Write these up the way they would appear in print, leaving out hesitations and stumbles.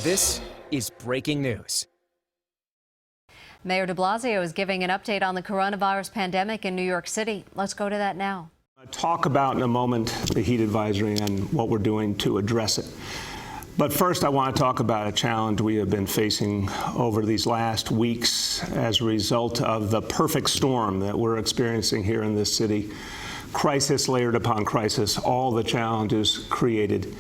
This is breaking news. Mayor de Blasio is giving an update on the coronavirus pandemic in New York City. Let's go to that now. I'll talk about in a moment the heat advisory and what we're doing to address it. But first, I want to talk about a challenge we have been facing over these last weeks as a result of the perfect storm that we're experiencing here in this city. Crisis layered upon crisis, all the challenges created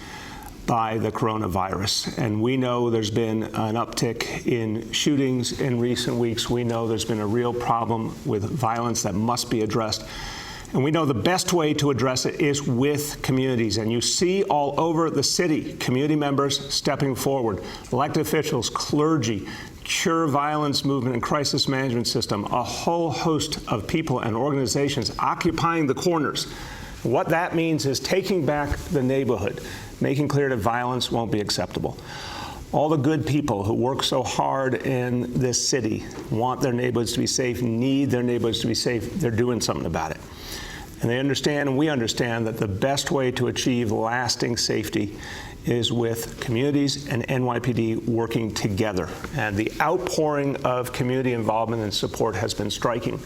by the coronavirus. And we know there's been an uptick in shootings in recent weeks. We know there's been a real problem with violence that must be addressed. And we know the best way to address it is with communities. And you see all over the city, community members stepping forward, elected officials, clergy, Cure Violence Movement and Crisis Management System, a whole host of people and organizations occupying the corners. What that means is taking back the neighborhood, making clear that violence won't be acceptable. All the good people who work so hard in this city want their neighborhoods to be safe, need their neighborhoods to be safe. They're doing something about it. And they understand, and we understand, that the best way to achieve lasting safety is with communities and NYPD working together. And the outpouring of community involvement and support has been striking.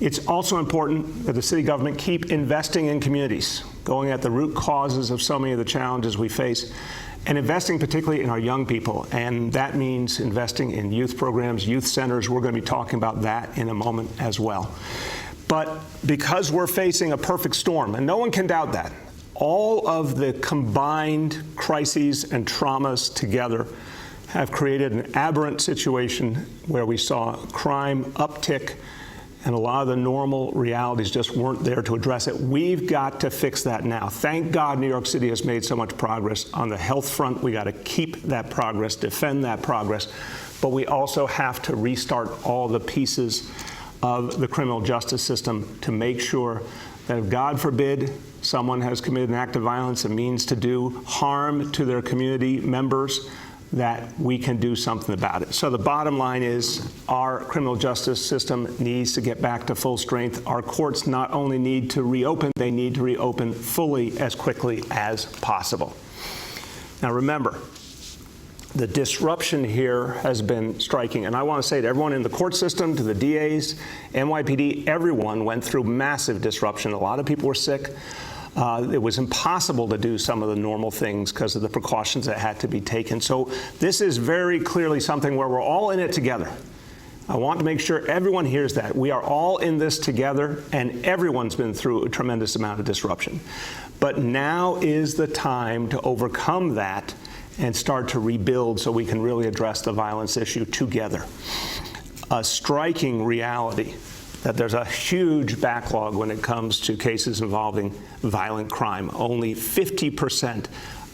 It's also important that the city government keep investing in communities, going at the root causes of so many of the challenges we face, and investing particularly in our young people. And that means investing in youth programs, youth centers. We're going to be talking about that in a moment as well. But because we're facing a perfect storm, and no one can doubt that, all of the combined crises and traumas together have created an aberrant situation where we saw crime uptick, and a lot of the normal realities just weren't there to address it. We've got to fix that now. Thank God New York City has made so much progress on the health front. We got to keep that progress, defend that progress, but we also have to restart all the pieces of the criminal justice system to make sure that if, God forbid, someone has committed an act of violence and means to do harm to their community members, that we can do something about it. So the bottom line is our criminal justice system needs to get back to full strength. Our courts not only need to reopen, they need to reopen fully as quickly as possible. Now remember, the disruption here has been striking. And I want to say to everyone in the court system, to the DAs, NYPD, everyone went through massive disruption. A lot of people were sick. It was impossible to do some of the normal things because of the precautions that had to be taken. So this is very clearly something where we're all in it together. I want to make sure everyone hears that. We are all in this together, and everyone's been through a tremendous amount of disruption. But now is the time to overcome that and start to rebuild so we can really address the violence issue together. A striking reality that there's a huge backlog when it comes to cases involving violent crime. Only 50%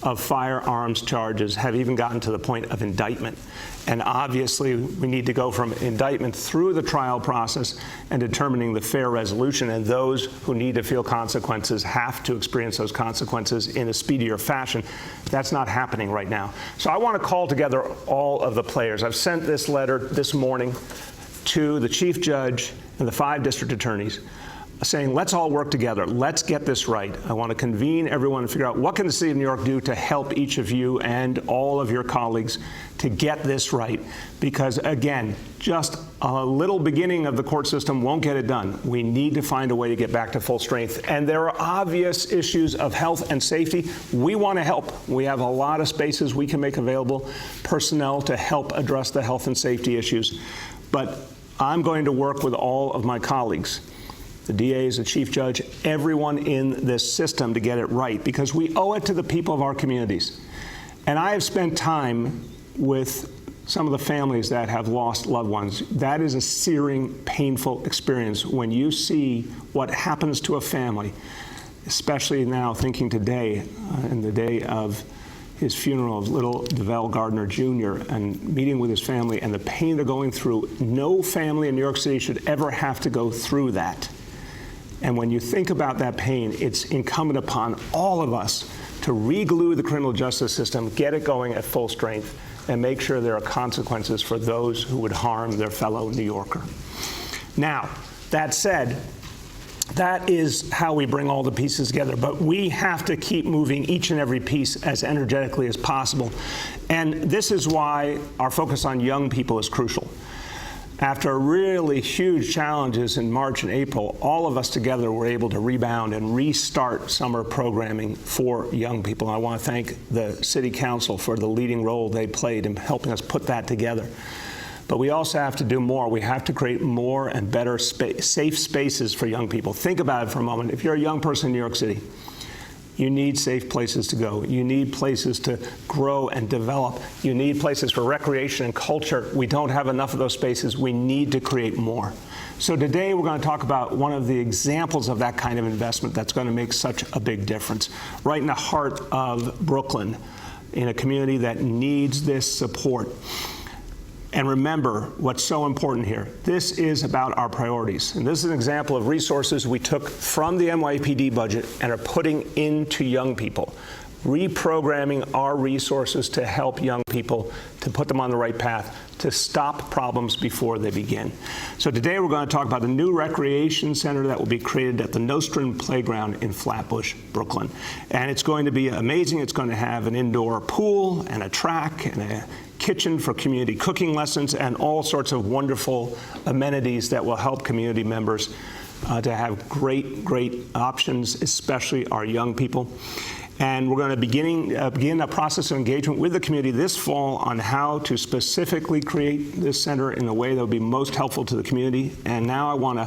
of firearms charges have even gotten to the point of indictment. And obviously, we need to go from indictment through the trial process and determining the fair resolution. And those who need to feel consequences have to experience those consequences in a speedier fashion. That's not happening right now. So I want to call together all of the players. I've sent this letter this morning to the chief judge and the 5 district attorneys saying, let's all work together. Let's get this right. I want to convene everyone and figure out what can the city of New York do to help each of you and all of your colleagues to get this right. Because again, just a little beginning of the court system won't get it done. We need to find a way to get back to full strength. And there are obvious issues of health and safety. We want to help. We have a lot of spaces we can make available, personnel to help address the health and safety issues. But I'm going to work with all of my colleagues, the DAs, the chief judge, everyone in this system to get it right, because we owe it to the people of our communities. And I have spent time with some of the families that have lost loved ones. That is a searing, painful experience when you see what happens to a family, especially now thinking today, in the day of his funeral of little DeVell Gardner Jr. and meeting with his family and the pain they're going through. No family in New York City should ever have to go through that. And when you think about that pain, it's incumbent upon all of us to re-glue the criminal justice system, get it going at full strength, and make sure there are consequences for those who would harm their fellow New Yorker. Now, that said, That is how we bring all the pieces together. But we have to keep moving each and every piece as energetically as possible. And this is why our focus on young people is crucial. After really huge challenges in March and April, all of us together were able to rebound and restart summer programming for young people. And I want to thank the City Council for the leading role they played in helping us put that together. But we also have to do more. We have to create more and better safe spaces for young people. Think about it for a moment. If you're a young person in New York City, you need safe places to go. You need places to grow and develop. You need places for recreation and culture. We don't have enough of those spaces. We need to create more. So today we're going to talk about one of the examples of that kind of investment that's going to make such a big difference. Right in the heart of Brooklyn, in a community that needs this support. And remember what's so important here. This is about our priorities. And this is an example of resources we took from the NYPD budget and are putting into young people, reprogramming our resources to help young people, to put them on the right path, to stop problems before they begin. So today we're going to talk about the new recreation center that will be created at the Nostrand Playground in Flatbush, Brooklyn. And it's going to be amazing. It's going to have an indoor pool and a track and a kitchen for community cooking lessons and all sorts of wonderful amenities that will help community members to have great options, especially our young people. And we're going to begin a process of engagement with the community this fall on how to specifically create this center in a way that will be most helpful to the community. And now I want to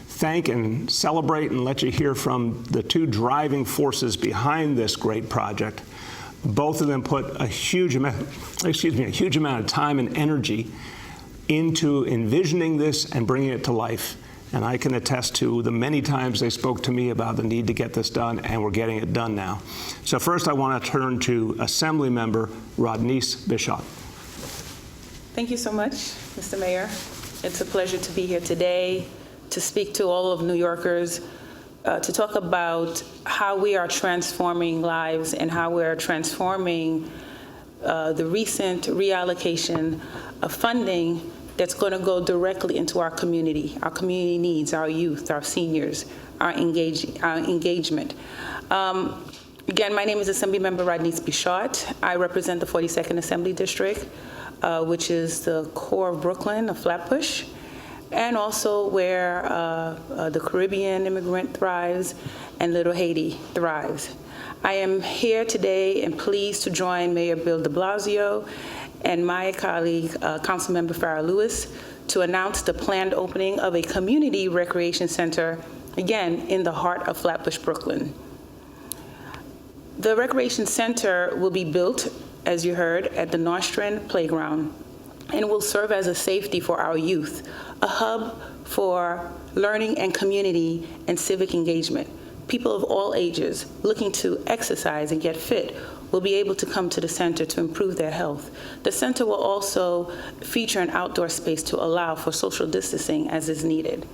thank and celebrate and let you hear from the two driving forces behind this great project. Both of them put a huge amount of time and energy into envisioning this and bringing it to life. And I can attest to the many times they spoke to me about the need to get this done, and we're getting it done now. So first I want to turn to Assembly Member Rodneyce Bishop. Thank you so much, Mr. Mayor. It's a pleasure to be here today to speak to all of New Yorkers, to talk about how we are transforming lives and how we are transforming the recent reallocation of funding that's going to go directly into our community needs, our youth, our seniors, our engagement. Again, my name is Assemblymember Rodneyce Bishop. I represent the 42nd Assembly District, which is the core of Brooklyn, of Flatbush, and also where the Caribbean immigrant thrives and Little Haiti thrives. I am here today and pleased to join Mayor Bill de Blasio and my colleague, Councilmember Farrah Lewis, to announce the planned opening of a community recreation center, again, in the heart of Flatbush, Brooklyn. The recreation center will be built, as you heard, at the Nostrand Playground, and will serve as a safety for our youth, a hub for learning and community and civic engagement. People of all ages looking to exercise and get fit will be able to come to the center to improve their health. The center will also feature an outdoor space to allow for social distancing as is needed.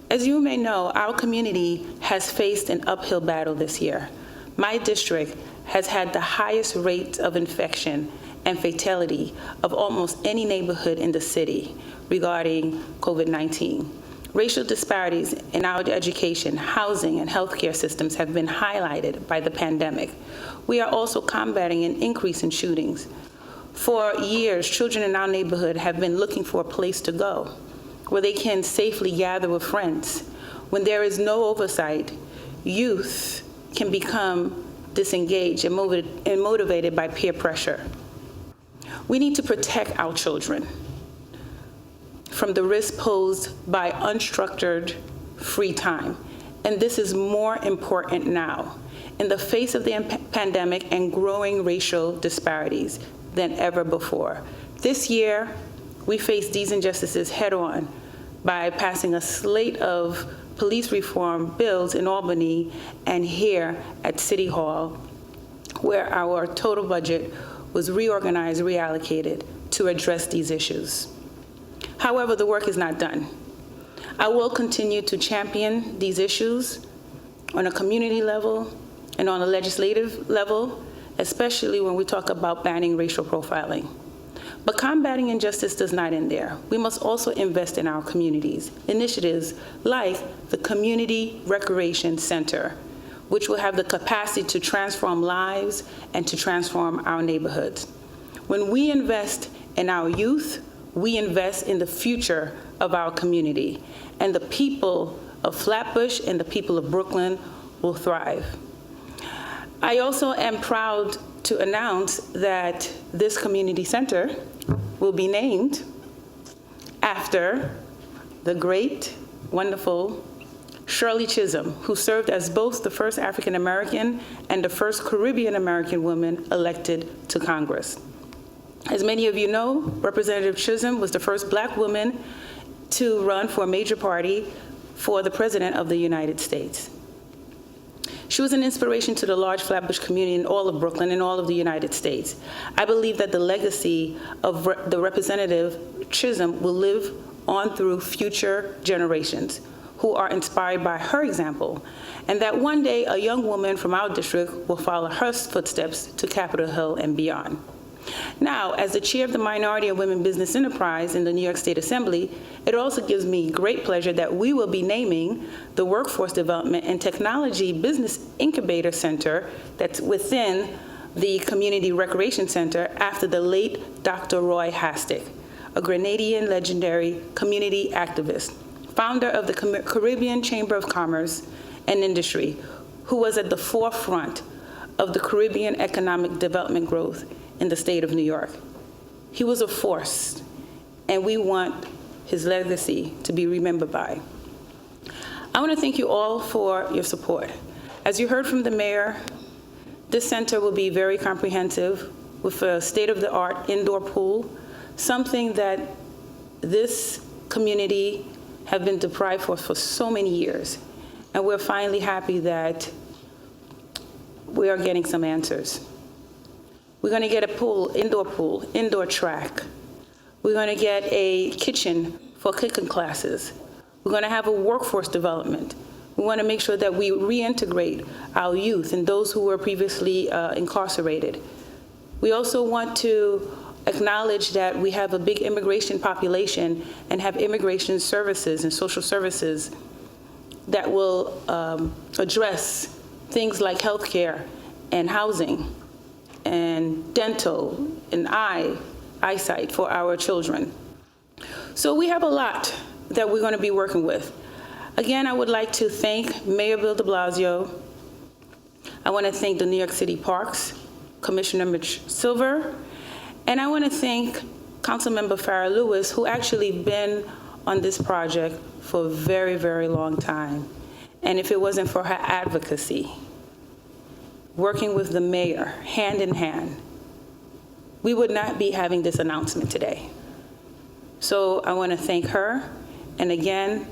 As you may know, our community has faced an uphill battle this year. My district has had the highest rate of infection and fatality of almost any neighborhood in the city regarding COVID-19. Racial disparities in our education, housing, and healthcare systems have been highlighted by the pandemic. We are also combating an increase in shootings. For years, children in our neighborhood have been looking for a place to go where they can safely gather with friends. When there is no oversight, youth can become disengaged and motivated by peer pressure. We need to protect our children from the risk posed by unstructured free time. And this is more important now in the face of the pandemic and growing racial disparities than ever before. This year, we face these injustices head on by passing a slate of police reform bills in Albany and here at City Hall, where our total budget was reorganized, reallocated to address these issues. However, the work is not done. I will continue to champion these issues on a community level and on a legislative level, especially when we talk about banning racial profiling. But combating injustice does not end there. We must also invest in our communities. Initiatives like the Community Recreation Center, which will have the capacity to transform lives and to transform our neighborhoods. When we invest in our youth, we invest in the future of our community, and the people of Flatbush and the people of Brooklyn will thrive. I also am proud to announce that this community center will be named after the great, wonderful Shirley Chisholm, who served as both the first African American and the first Caribbean American woman elected to Congress. As many of you know, Representative Chisholm was the first Black woman to run for a major party for the President of the United States. She was an inspiration to the large Flatbush community in all of Brooklyn and all of the United States. I believe that the legacy of the Representative Chisholm will live on through future generations who are inspired by her example, and that one day a young woman from our district will follow her footsteps to Capitol Hill and beyond. Now, as the chair of the Minority and Women Business Enterprise in the New York State Assembly, it also gives me great pleasure that we will be naming the Workforce Development and Technology Business Incubator Center that's within the Community Recreation Center after the late Dr. Roy Hastic, a Grenadian legendary community activist, founder of the Caribbean Chamber of Commerce and Industry, who was at the forefront of the Caribbean economic development growth in the state of New York. He was a force, and we want his legacy to be remembered by. I want to thank you all for your support. As you heard from the mayor, this center will be very comprehensive with a state-of-the-art indoor pool, something that this community have been deprived for so many years. And we're finally happy that we are getting some answers. We're going to get a pool, indoor track. We're going to get a kitchen for cooking classes. We're going to have a workforce development. We want to make sure that we reintegrate our youth and those who were previously incarcerated. We also want to acknowledge that we have a big immigration population and have immigration services and social services that will address things like healthcare and housing and dental and eyesight for our children. So we have a lot that we're going to be working with. Again, I would like to thank Mayor Bill de Blasio. I want to thank the New York City Parks, Commissioner Mitch Silver, and I want to thank Councilmember Farrah Lewis, who actually been on this project for a very, very long time. And if it wasn't for her advocacy, working with the mayor hand in hand, we would not be having this announcement today. So I want to thank her. And again,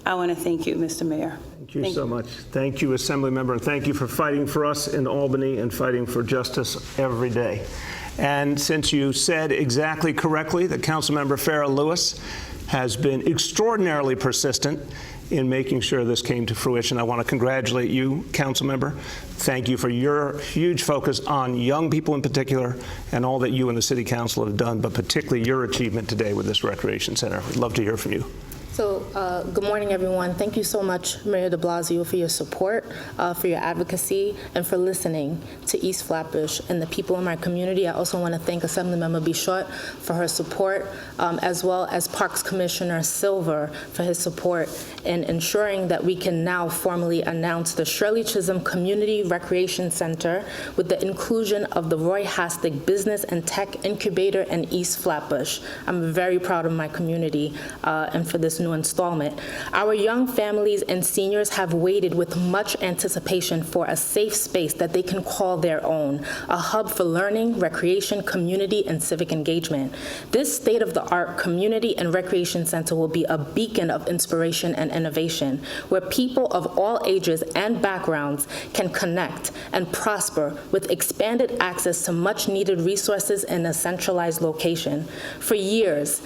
I want to thank you, Mr. Mayor. Thank you so much. Thank you, Assembly Member, and thank you for fighting for us in Albany and fighting for justice every day. And since you said exactly correctly that Councilmember Farrah Lewis has been extraordinarily persistent in making sure this came to fruition, I want to congratulate you, Councilmember. Thank you for your huge focus on young people in particular and all that you and the City Council have done, but particularly your achievement today with this recreation center. We'd love to hear from you. So, good morning, everyone. Thank you so much, Mayor de Blasio, for your support, for your advocacy, and for listening to East Flatbush and the people in my community. I also want to thank Assemblymember Bichot for her support, as well as Parks Commissioner Silver for his support in ensuring that we can now formally announce the Shirley Chisholm Community Recreation Center with the inclusion of the Roy Hastic Business and Tech Incubator in East Flatbush. I'm very proud of my community and for this new installment. Our young families and seniors have waited with much anticipation for a safe space that they can call their own, a hub for learning, recreation, community, and civic engagement. This state-of-the-art community and recreation center will be a beacon of inspiration and innovation, where people of all ages and backgrounds can connect and prosper with expanded access to much-needed resources in a centralized location. For years,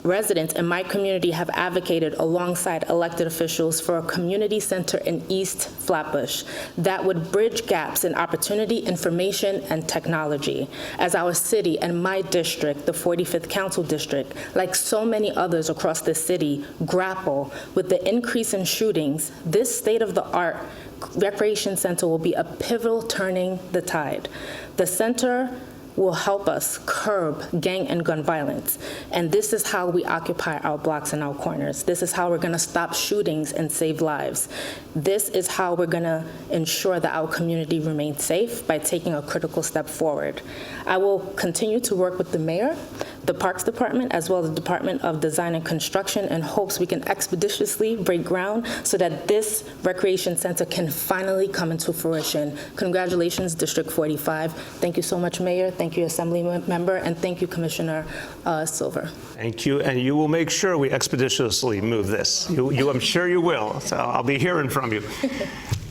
residents in my community have advocated alongside elected officials for a community center in East Flatbush that would bridge gaps in opportunity, information, and technology. As our city and my district, the 45th Council District, like so many others across the city, grapple with the increase in shootings, this state-of-the-art recreation center will be a pivotal turning the tide. The center will help us curb gang and gun violence. And this is how we occupy our blocks and our corners. This is how we're gonna stop shootings and save lives. This is how we're gonna ensure that our community remains safe by taking a critical step forward. I will continue to work with the mayor, the Parks Department, as well as the Department of Design and Construction, in hopes we can expeditiously break ground so that this recreation center can finally come into fruition. Congratulations, District 45. Thank you so much, Mayor. Thank you, Assembly Member, and thank you, Commissioner Silver. Thank you, and you will make sure we expeditiously move this. I'm sure you will, so I'll be hearing from you.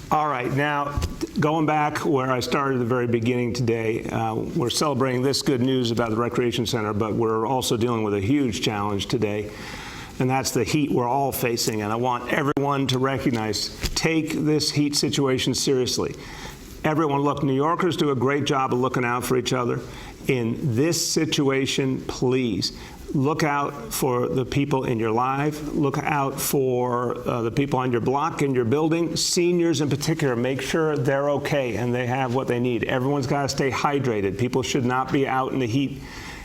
All right, now, going back where I started at the very beginning today, we're celebrating this good news about the Recreation Center, but we're also dealing with a huge challenge today, and that's the heat we're all facing. And I want everyone to recognize, take this heat situation seriously. Everyone, look, New Yorkers do a great job of looking out for each other. In this situation, please, look out for the people in your life. Look out for the people on your block, in your building. Seniors in particular, make sure they're okay and they have what they need. Everyone's got to stay hydrated. People should not be out in the heat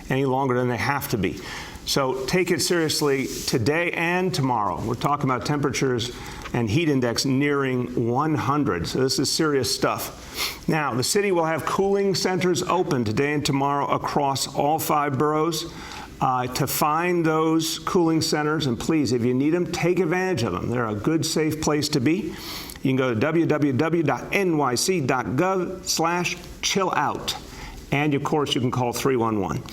any longer than they have to be. So take it seriously today and tomorrow. We're talking about temperatures and heat index nearing 100. So this is serious stuff. Now, the city will have cooling centers open today and tomorrow across all 5 boroughs. To find those cooling centers, and please, if you need them, take advantage of them. They're a good, safe place to be. You can go to www.nyc.gov/chillout. And of course, you can call 311.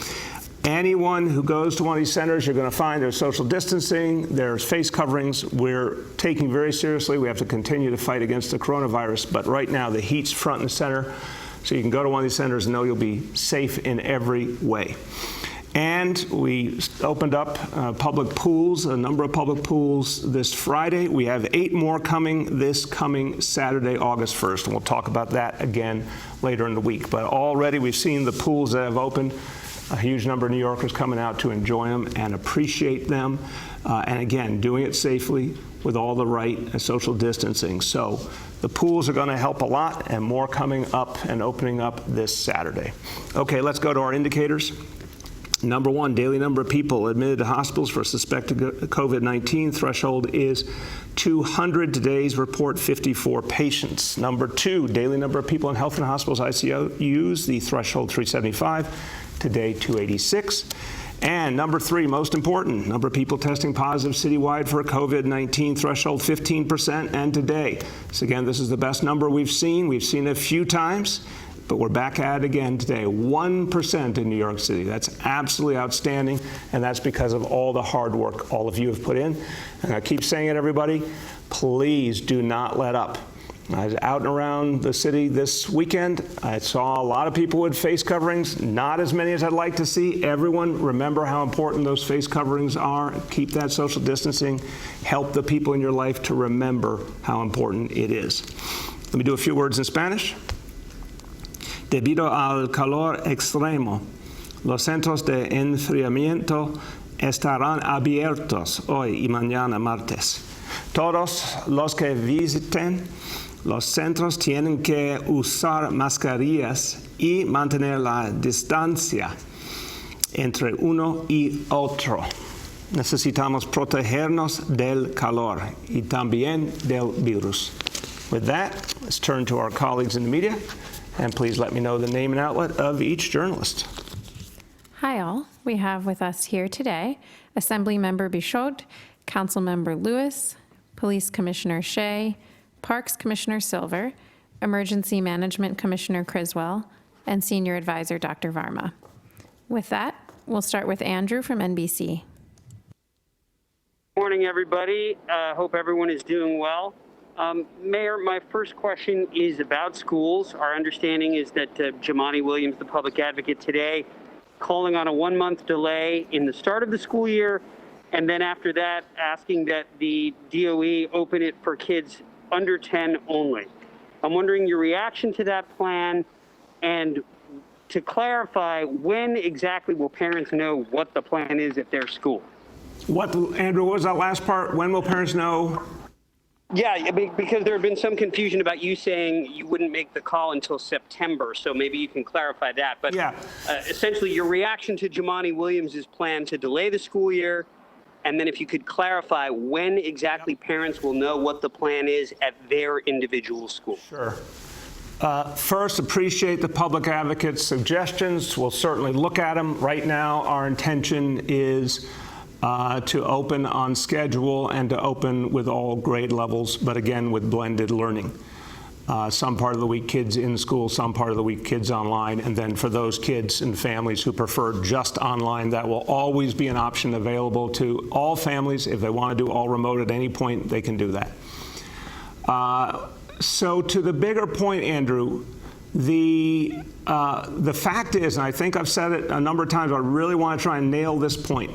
Anyone who goes to one of these centers, you're going to find there's social distancing, there's face coverings. We're taking very seriously. We have to continue to fight against the coronavirus, but right now the heat's front and center. So you can go to one of these centers and know you'll be safe in every way. And we opened up public pools, a number of public pools this Friday. We have 8 more coming this coming Saturday, August 1st, and we'll talk about that again later in the week. But already we've seen the pools that have opened. A huge number of New Yorkers coming out to enjoy them and appreciate them. And again, doing it safely with all the right social distancing. So the pools are going to help a lot, and more coming up and opening up this Saturday. Okay, let's go to our indicators. Number 1, daily number of people admitted to hospitals for suspected COVID-19 threshold is 200. Today's report, 54 patients. Number 2, daily number of people in health and hospitals ICUs, the threshold 375. Today, 286. And number 3, most important, number of people testing positive citywide for COVID-19 threshold 15%. And today, so again, this is the best number we've seen. We've seen it a few times, but we're back at it again today. 1% in New York City. That's absolutely outstanding, and that's because of all the hard work all of you have put in. And I keep saying it, everybody, please do not let up. I was out and around the city this weekend. I saw a lot of people with face coverings, not as many as I'd like to see. Everyone, remember how important those face coverings are. Keep that social distancing. Help the people in your life to remember how important it is. Let me do a few words in Spanish. Debido al calor extremo, los centros de enfriamiento estarán abiertos hoy y mañana martes. Todos los que visiten los centros tienen que usar mascarillas y mantener la distancia entre uno y otro. Necesitamos protegernos del calor y también del virus. With that, let's turn to our colleagues in the media. And please let me know the name and outlet of each journalist. Hi all. We have with us here today Assemblymember Bichot, Councilmember Lewis, Police Commissioner Shea, Parks Commissioner Silver, Emergency Management Commissioner Criswell, and Senior Advisor Dr. Varma. With that, we'll start with Andrew from NBC. Morning, everybody. Hope everyone is doing well. Mayor, my first question is about schools. Our understanding is that Jumaane Williams, the public advocate today, calling on a 1-month delay in the start of the school year and then after that, asking that the DOE open it for kids under 10 only. I'm wondering your reaction to that plan, and to clarify, when exactly will parents know what the plan is at their school? What, Andrew, what was that last part? When will parents know? Yeah, I mean, because there had been some confusion about you saying you wouldn't make the call until September, so maybe you can clarify that. But Yeah. Essentially, your reaction to Jumaane Williams' plan to delay the school year, and then if you could clarify when exactly parents will know what the plan is at their individual school. Sure. First, appreciate the public advocate's suggestions. We'll certainly look at them. Right now, our intention is to open on schedule and to open with all grade levels, but again, with blended learning. Some part of the week kids in school, some part of the week kids online, and then for those kids and families who prefer just online, that will always be an option available to all families. If they want to do all remote at any point, they can do that. So to the bigger point, Andrew, the fact is, and I think I've said it a number of times, I really want to try and nail this point.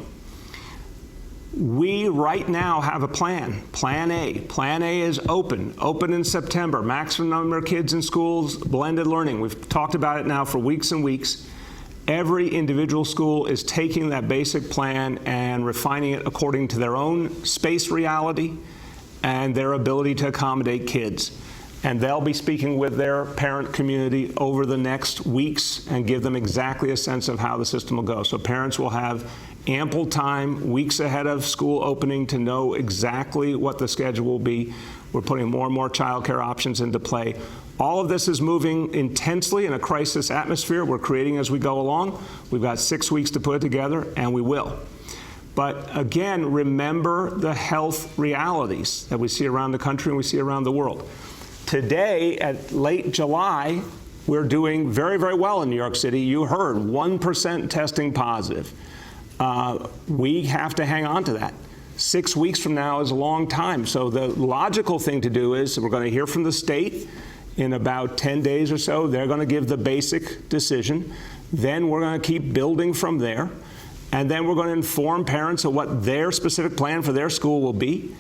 We right now have a plan, Plan A. Plan A is open in September, maximum number of kids in schools, blended learning. We've talked about it now for weeks and weeks. Every individual school is taking that basic plan and refining it according to their own space reality and their ability to accommodate kids. And they'll be speaking with their parent community over the next weeks and give them exactly a sense of how the system will go. So parents will have ample time, weeks ahead of school opening, to know exactly what the schedule will be. We're putting more and more childcare options into play. All of this is moving intensely in a crisis atmosphere we're creating as we go along. We've got 6 weeks to put it together, and we will. But again, remember the health realities that we see around the country and we see around the world. Today, at late July, we're doing very, very well in New York City. You heard 1% testing positive. We have to hang on to that. 6 weeks from now is a long time. So the logical thing to do is we're going to hear from the state in about 10 days or so. They're going to give the basic decision. Then we're going to keep building from there. And then we're going to inform parents of what their specific plan for their school will be.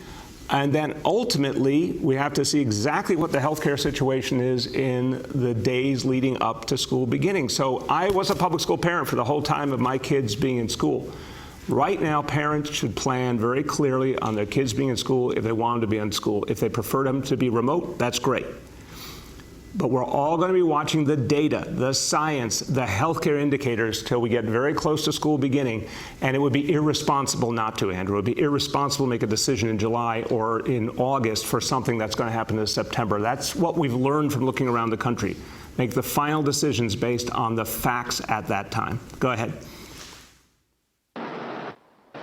And then ultimately, we have to see exactly what the healthcare situation is in the days leading up to school beginning. So I was a public school parent for the whole time of my kids being in school. Right now, parents should plan very clearly on their kids being in school if they want them to be in school. If they prefer them to be remote, that's great. But we're all going to be watching the data, the science, the healthcare indicators till we get very close to school beginning. And it would be irresponsible not to, Andrew. It would be irresponsible to make a decision in July or in August for something that's going to happen in September. That's what we've learned from looking around the country. Make the final decisions based on the facts at that time. Go ahead.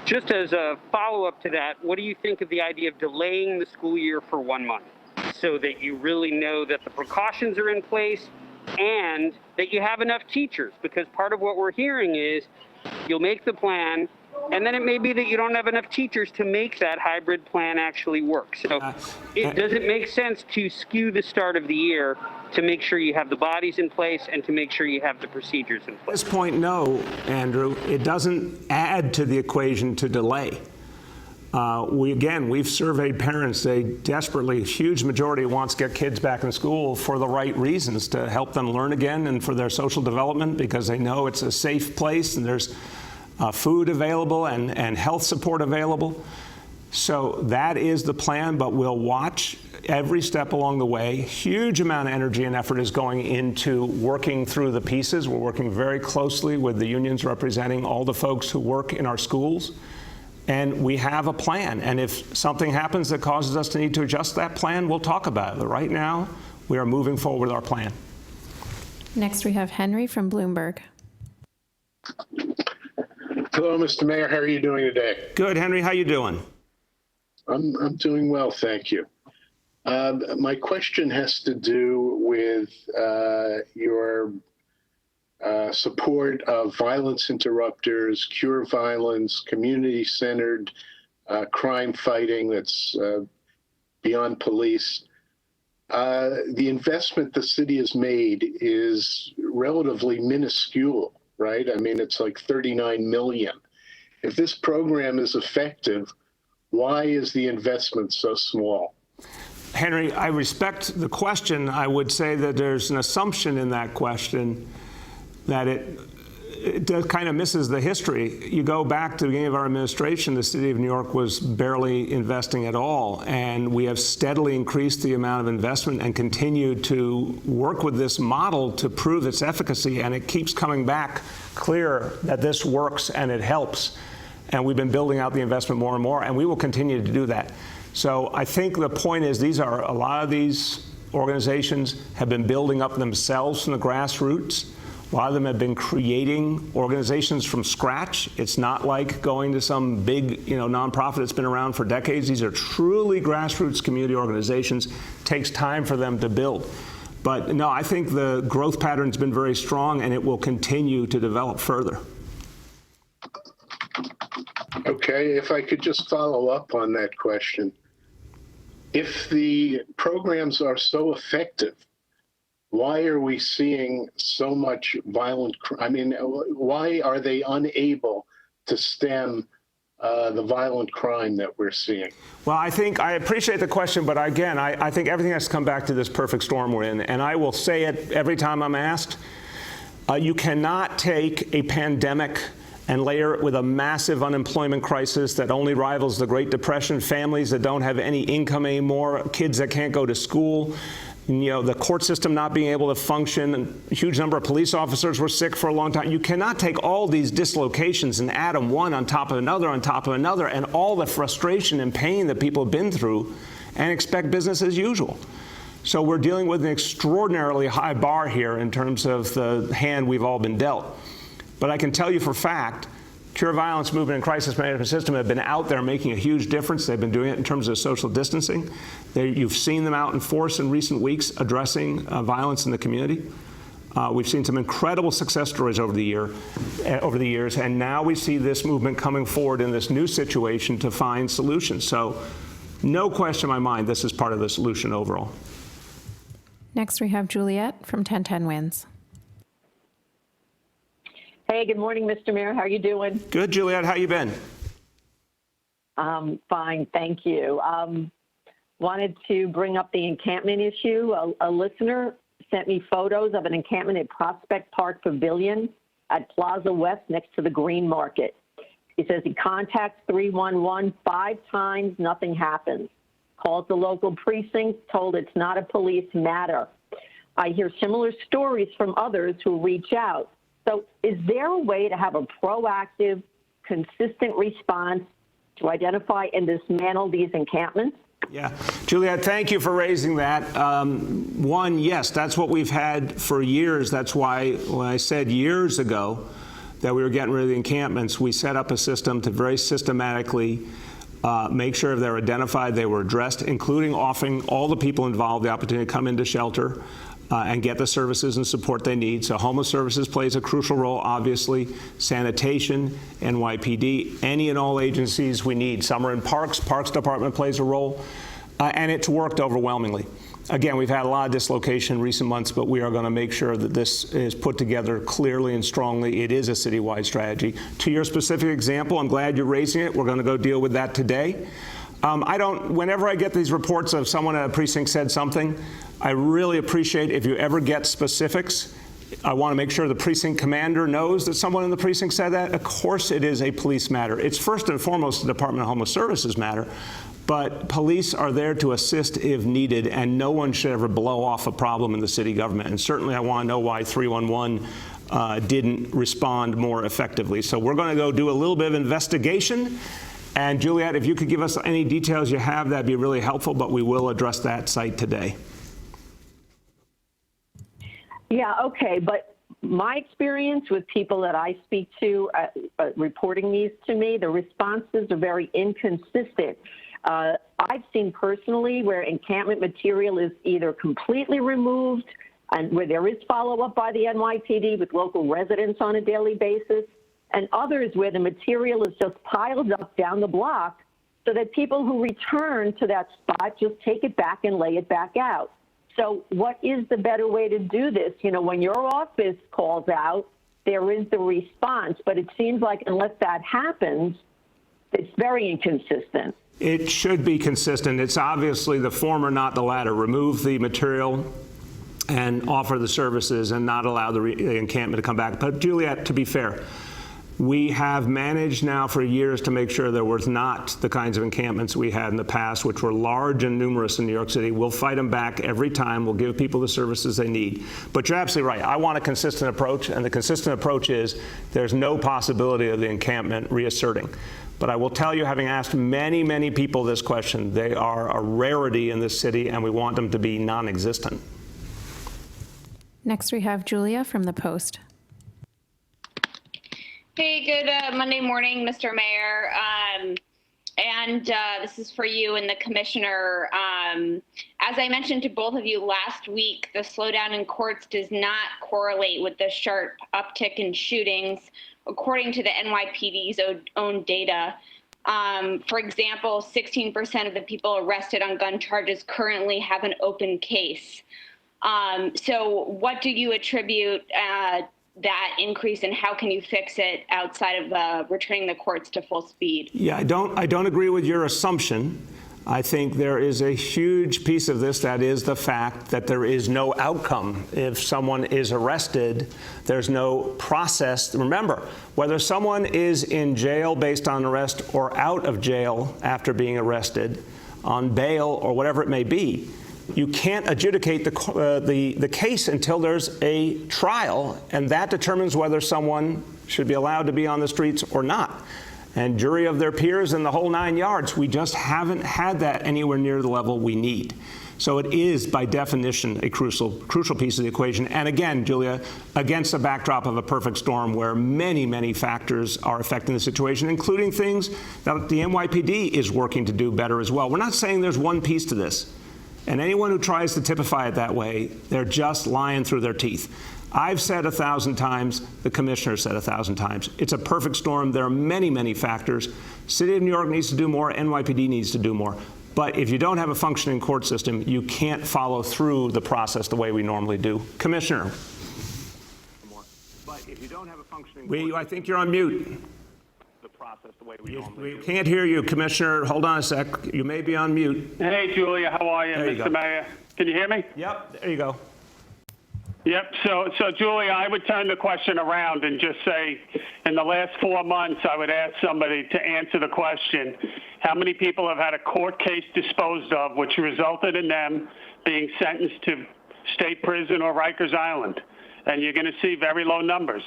Just as a follow-up to that, what do you think of the idea of delaying the school year for 1 month? So that you really know that the precautions are in place and that you have enough teachers, because part of what we're hearing is you'll make the plan and then it may be that you don't have enough teachers to make that hybrid plan actually work. So does it make sense to skew the start of the year to make sure you have the bodies in place and to make sure you have the procedures in place? At this point, no, Andrew. It doesn't add to the equation to delay. We've surveyed parents. They desperately, a huge majority wants to get kids back in school for the right reasons, to help them learn again and for their social development, because they know it's a safe place and there's food available and health support available. So that is the plan, but we'll watch every step along the way. Huge amount of energy and effort is going into working through the pieces. We're working very closely with the unions representing all the folks who work in our schools. And we have a plan. And if something happens that causes us to need to adjust that plan, we'll talk about it. But right now, we are moving forward with our plan. Next, we have Henry from Bloomberg. Hello, Mr. Mayor. How are you doing today? Good, Henry. How you doing? I'm doing well, thank you. My question has to do with your support of violence interrupters, cure violence, community-centered crime fighting that's beyond police. The investment the city has made is relatively minuscule, right? I mean, it's like $39 million. If this program is effective, why is the investment so small? Henry, I respect the question. I would say that there's an assumption in that question that it kind of misses the history. You go back to the beginning of our administration, the city of New York was barely investing at all, and we have steadily increased the amount of investment and continue to work with this model to prove its efficacy, and it keeps coming back clear that this works and it helps. And we've been building out the investment more and more, and we will continue to do that. So I think the point is a lot of these organizations have been building up themselves from the grassroots. A lot of them have been creating organizations from scratch. It's not like going to some big, nonprofit that's been around for decades. These are truly grassroots community organizations. It takes time for them to build. But no, I think the growth pattern's been very strong, and it will continue to develop further. Okay, if I could just follow up on that question. If the programs are so effective, why are we seeing so much violent crime? I mean, why are they unable to stem the violent crime that we're seeing? Well, I appreciate the question, but again, I think everything has to come back to this perfect storm we're in. And I will say it every time I'm asked. You cannot take a pandemic and layer it with a massive unemployment crisis that only rivals the Great Depression, families that don't have any income anymore, kids that can't go to school, the court system not being able to function, a huge number of police officers were sick for a long time. You cannot take all these dislocations and add them one on top of another on top of another, and all the frustration and pain that people have been through and expect business as usual. So we're dealing with an extraordinarily high bar here in terms of the hand we've all been dealt. But I can tell you for a fact, Cure Violence Movement and Crisis Management System have been out there making a huge difference. They've been doing it in terms of social distancing. You've seen them out in force in recent weeks addressing violence in the community. We've seen some incredible success stories over the years, and now we see this movement coming forward in this new situation to find solutions. So no question in my mind, this is part of the solution overall. Next, we have Juliet from 1010 Wins. Hey, good morning, Mr. Mayor. How are you doing? Good, Juliet. How you been? Fine, thank you. Wanted to bring up the encampment issue. A listener sent me photos of an encampment at Prospect Park Pavilion at Plaza West next to the Green Market. He says he contacts 311 5 times, nothing happens. Calls the local precinct, told it's not a police matter. I hear similar stories from others who reach out. So is there a way to have a proactive, consistent response to identify and dismantle these encampments? Yeah. Juliet, thank you for raising that. One, yes, that's what we've had for years. That's why when I said years ago that we were getting rid of the encampments, we set up a system to very systematically make sure they're identified, they were addressed, including offering all the people involved the opportunity to come into shelter and get the services and support they need. So homeless services plays a crucial role, obviously. Sanitation, NYPD, any and all agencies we need. Summer and Parks Department plays a role, and it's worked overwhelmingly. Again, we've had a lot of dislocation in recent months, but we are going to make sure that this is put together clearly and strongly. It is a citywide strategy. To your specific example, I'm glad you're raising it. We're going to go deal with that today. Whenever I get these reports of someone at a precinct said something, I really appreciate if you ever get specifics. I want to make sure the precinct commander knows that someone in the precinct said that. Of course it is a police matter. It's first and foremost the Department of Homeless Services matter, but police are there to assist if needed, and no one should ever blow off a problem in the city government. And certainly I want to know why 311 didn't respond more effectively. So we're going to go do a little bit of investigation. And Juliet, if you could give us any details you have, that'd be really helpful, but we will address that site today. Yeah, okay, but my experience with people that I speak to reporting these to me, the responses are very inconsistent. I've seen personally where encampment material is either completely removed and where there is follow-up by the NYPD with local residents on a daily basis, and others where the material is just piled up down the block so that people who return to that spot just take it back and lay it back out. So what is the better way to do this? You know, when your office calls out, there is the response, but it seems like unless that happens, it's very inconsistent. It should be consistent. It's obviously the former, not the latter. Remove the material and offer the services and not allow the encampment to come back. But Juliet, to be fair, we have managed now for years to make sure there was not the kinds of encampments we had in the past, which were large and numerous in New York City. We'll fight them back every time. We'll give people the services they need. But you're absolutely right. I want a consistent approach, and the consistent approach is there's no possibility of the encampment reasserting. But I will tell you, having asked many, many people this question, they are a rarity in this city, and we want them to be non-existent. Next, we have Julia from the Post. Hey, good Monday morning, Mr. Mayor. This is for you and the commissioner. As I mentioned to both of you last week, the slowdown in courts does not correlate with the sharp uptick in shootings, according to the NYPD's own data. For example, 16% of the people arrested on gun charges currently have an open case. So what do you attribute that increase, and how can you fix it outside of returning the courts to full speed? Yeah, I don't agree with your assumption. I think there is a huge piece of this that is the fact that there is no outcome. If someone is arrested, there's no process. Remember, whether someone is in jail based on arrest or out of jail after being arrested, on bail or whatever it may be, you can't adjudicate the case until there's a trial, and that determines whether someone should be allowed to be on the streets or not. And jury of their peers and the whole 9 yards, we just haven't had that anywhere near the level we need. So it is, by definition, a crucial piece of the equation. And again, Julia, against the backdrop of a perfect storm where many, many factors are affecting the situation, including things that the NYPD is working to do better as well. We're not saying there's one piece to this. And anyone who tries to typify it that way, they're just lying through their teeth. I've said 1,000 times, the commissioner said 1,000 times. It's a perfect storm. There are many, many factors. City of New York needs to do more. NYPD needs to do more. But if you don't have a functioning court system, you can't follow through the process the way we normally do. Commissioner. But if you don't have a functioning I think you're on mute. We can't hear you, Commissioner. Hold on a sec. You may be on mute. Hey, Julia. How are you, Mr. Mayor? Can you hear me? Yep. There you go. Yep. So, Julia, I would turn the question around and just say, in the last 4 months, I would ask somebody to answer the question, how many people have had a court case disposed of which resulted in them being sentenced to state prison or Rikers Island? And you're going to see very low numbers,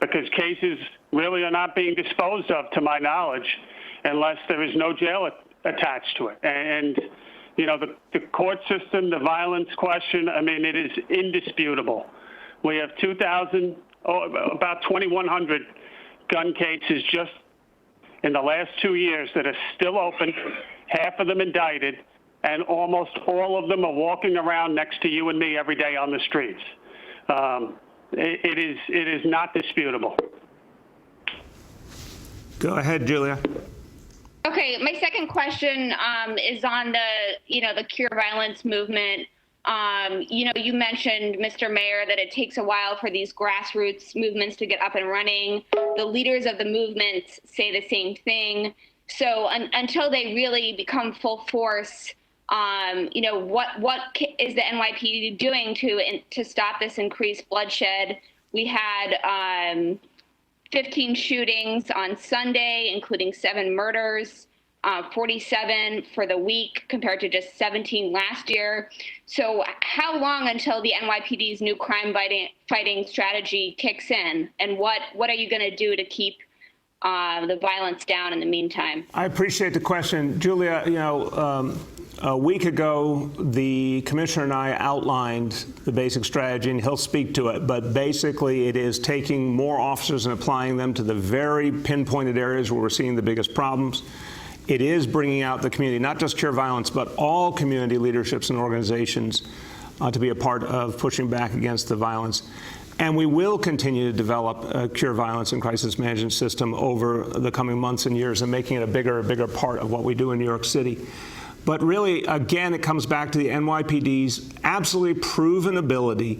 because cases really are not being disposed of, to my knowledge, unless there is no jail attached to it. And you know, the court system, the violence question, I mean, it is indisputable. We have about 2,100 gun cases just in the last 2 years that are still open, half of them indicted, and almost all of them are walking around next to you and me every day on the streets. It is not disputable. Go ahead, Julia. Okay, my second question is on the Cure Violence movement. You mentioned, Mr. Mayor, that it takes a while for these grassroots movements to get up and running. The leaders of the movement say the same thing. So until they really become full force, what is the NYPD doing to stop this increased bloodshed? We had 15 shootings on Sunday, including 7 murders, 47 for the week compared to just 17 last year. So how long until the NYPD's new crime fighting strategy kicks in? And what are you going to do to keep the violence down in the meantime? I appreciate the question. Julia, a week ago, the commissioner and I outlined the basic strategy, and he'll speak to it. But basically, it is taking more officers and applying them to the very pinpointed areas where we're seeing the biggest problems. It is bringing out the community, not just Cure Violence, but all community leaderships and organizations to be a part of pushing back against the violence. And we will continue to develop a Cure Violence and crisis management system over the coming months and years, and making it a bigger part of what we do in New York City. But really, again, it comes back to the NYPD's absolutely proven ability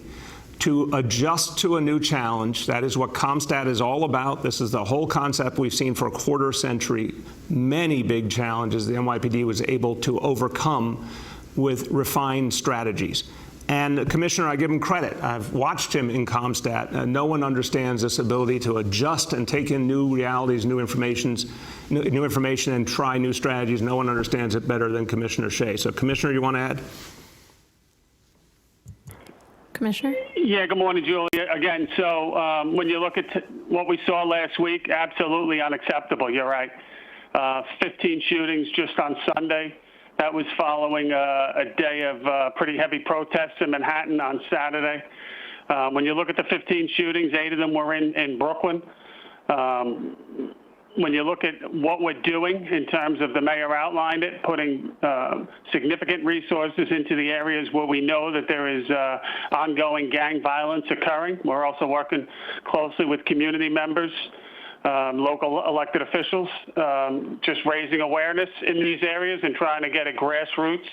to adjust to a new challenge. That is what CompStat is all about. This is the whole concept we've seen for a quarter century. Many big challenges the NYPD was able to overcome with refined strategies. And Commissioner, I give him credit. I've watched him in CompStat. No one understands this ability to adjust and take in new realities, new information, and try new strategies. No one understands it better than Commissioner Shea. So, Commissioner, you want to add? Commissioner? Yeah, good morning, Julia. Again, so when you look at what we saw last week, absolutely unacceptable. You're right. 15 shootings just on Sunday. That was following a day of pretty heavy protests in Manhattan on Saturday. When you look at the 15 shootings, 8 of them were in Brooklyn. When you look at what we're doing in terms of the mayor outlined it, putting significant resources into the areas where we know that there is ongoing gang violence occurring. We're also working closely with community members, local elected officials, just raising awareness in these areas and trying to get a grassroots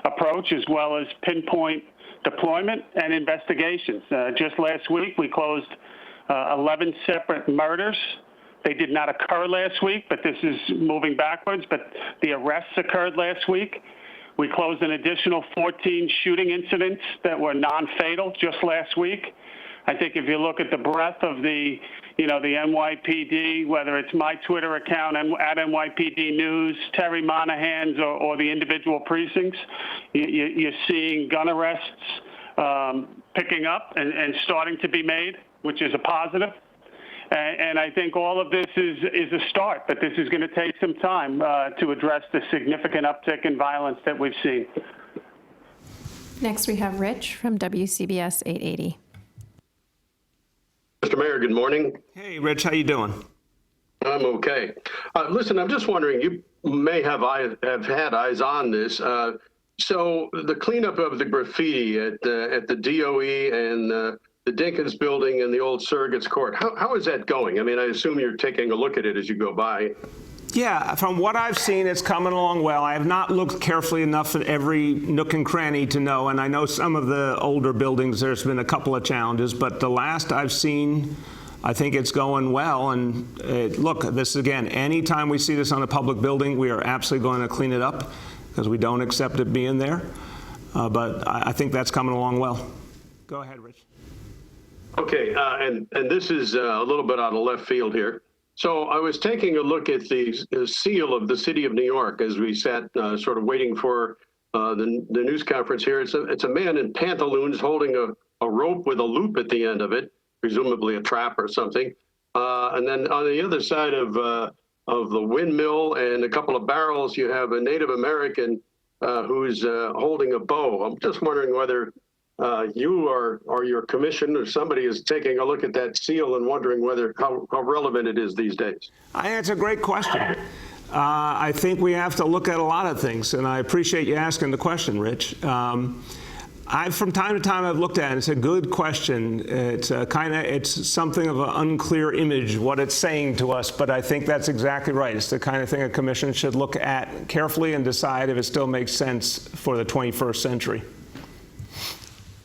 approach as well as pinpoint deployment and investigations. Just last week, we closed 11 separate murders. They did not occur last week, but this is moving backwards. But the arrests occurred last week. We closed an additional 14 shooting incidents that were non-fatal just last week. I think if you look at the breadth of the NYPD, whether it's my Twitter account at NYPD News, Terry Monahan's, or the individual precincts, you're seeing gun arrests picking up and starting to be made, which is a positive. And I think all of this is a start, but this is going to take some time to address the significant uptick in violence that we've seen. Next, we have Rich from WCBS 880. Mr. Mayor, good morning. Hey, Rich, how you doing? I'm okay. Listen, I'm just wondering, you may have had eyes on this. So the cleanup of the graffiti at the DOE and the Dinkins building and the old Surrogates Court, how is that going? I mean, I assume you're taking a look at it as you go by. Yeah, from what I've seen, it's coming along well. I have not looked carefully enough at every nook and cranny to know, and I know some of the older buildings, there's been a couple of challenges, but the last I've seen, I think it's going well. And look, this again, anytime we see this on a public building, we are absolutely going to clean it up because we don't accept it being there. But I think that's coming along well. Go ahead, Rich. Okay, and this is a little bit out of left field here. So I was taking a look at the seal of the city of New York as we sat sort of waiting for the news conference here. It's a man in pantaloons holding a rope with a loop at the end of it, presumably a trap or something. And then on the other side of the windmill and a couple of barrels, you have a Native American who's holding a bow. I'm just wondering whether you or your commission or somebody is taking a look at that seal and wondering how relevant it is these days. It's a great question. I think we have to look at a lot of things, and I appreciate you asking the question, Rich. From time to time I've looked at it. It's a good question. It's something of an unclear image what it's saying to us, but I think that's exactly right. It's the kind of thing a commission should look at carefully and decide if it still makes sense for the 21st century.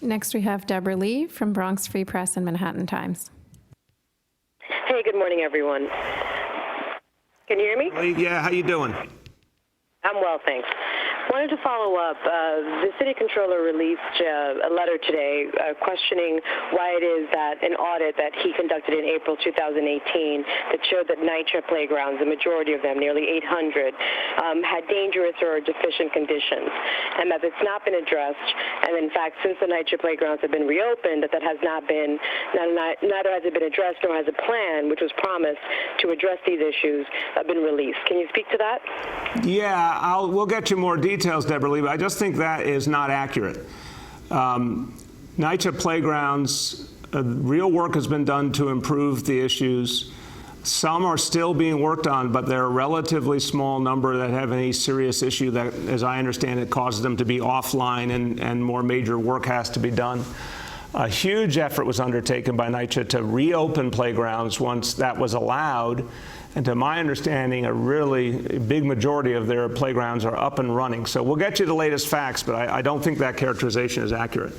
Next, we have Deborah Lee from Bronx Free Press and Manhattan Times. Hey, good morning, everyone. Can you hear me? Yeah, how you doing? I'm well, thanks. Wanted to follow up. The city controller released a letter today questioning why it is that an audit that he conducted in April 2018 that showed that NYCHA playgrounds, the majority of them, nearly 800, had dangerous or deficient conditions, and that it's not been addressed. And in fact, since the NYCHA playgrounds have been reopened, that has not been, neither has it been addressed nor has a plan, which was promised to address these issues, been released. Can you speak to that? Yeah, we'll get you more details, Deborah Lee, but I just think that is not accurate. NYCHA playgrounds, real work has been done to improve the issues. Some are still being worked on, but they're a relatively small number that have any serious issue that, as I understand it, causes them to be offline and more major work has to be done. A huge effort was undertaken by NYCHA to reopen playgrounds once that was allowed. And to my understanding, a really big majority of their playgrounds are up and running. So we'll get you the latest facts, but I don't think that characterization is accurate.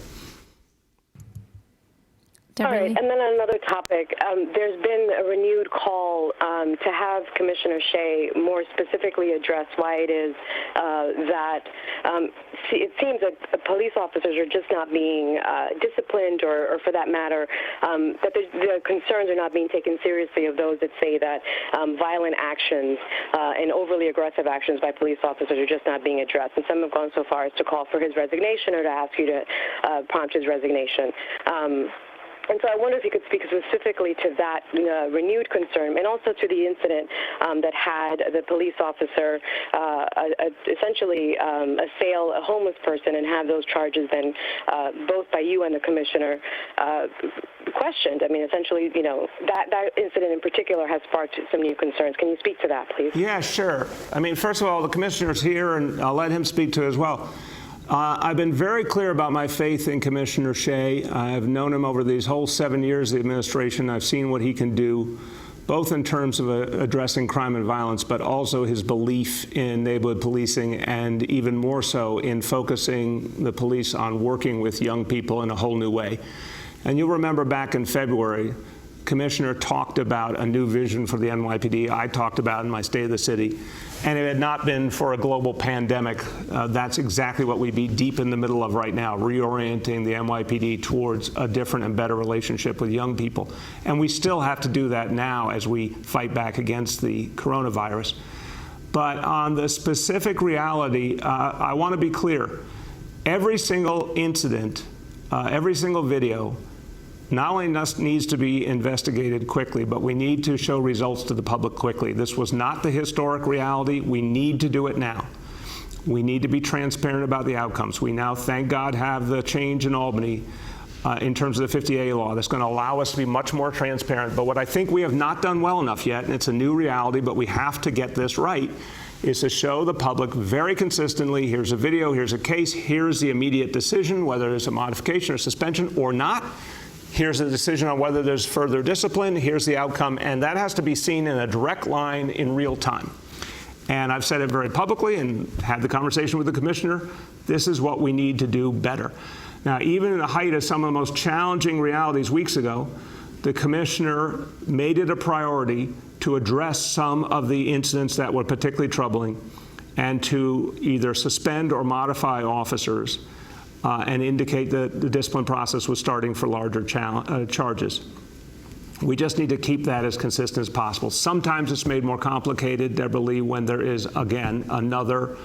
All right, and then on another topic, there's been a renewed call to have Commissioner Shea more specifically address why it is that it seems that police officers are just not being disciplined, or for that matter, that the concerns are not being taken seriously of those that say that violent actions and overly aggressive actions by police officers are just not being addressed. And some have gone so far as to call for his resignation or to ask you to prompt his resignation. And so I wonder if you could speak specifically to that renewed concern, and also to the incident that had the police officer essentially assail a homeless person and have those charges then both by you and the commissioner questioned. I mean, essentially, you know, that incident in particular has sparked some new concerns. Can you speak to that, please? Yeah, sure. I mean, first of all, the commissioner's here, and I'll let him speak to it as well. I've been very clear about my faith in Commissioner Shea. I've known him over these whole 7 years of the administration. I've seen what he can do, both in terms of addressing crime and violence, but also his belief in neighborhood policing, and even more so in focusing the police on working with young people in a whole new way. And you'll remember back in February, Commissioner talked about a new vision for the NYPD. I talked about in my State of the City. And it had not been for a global pandemic, that's exactly what we'd be deep in the middle of right now, reorienting the NYPD towards a different and better relationship with young people. And we still have to do that now as we fight back against the coronavirus. But on the specific reality, I want to be clear. Every single incident, every single video, not only needs to be investigated quickly, but we need to show results to the public quickly. This was not the historic reality. We need to do it now. We need to be transparent about the outcomes. We now, thank God, have the change in Albany in terms of the 50A law that's going to allow us to be much more transparent. But what I think we have not done well enough yet, and it's a new reality, but we have to get this right, is to show the public very consistently, here's a video, here's a case, here's the immediate decision, whether it's a modification or suspension or not. Here's a decision on whether there's further discipline. Here's the outcome. And that has to be seen in a direct line in real time. And I've said it very publicly and had the conversation with the commissioner. This is what we need to do better. Now, even in the height of some of the most challenging realities weeks ago, the commissioner made it a priority to address some of the incidents that were particularly troubling and to either suspend or modify officers and indicate that the discipline process was starting for larger charges. We just need to keep that as consistent as possible. Sometimes it's made more complicated, Deborah Lee, when there is, again, another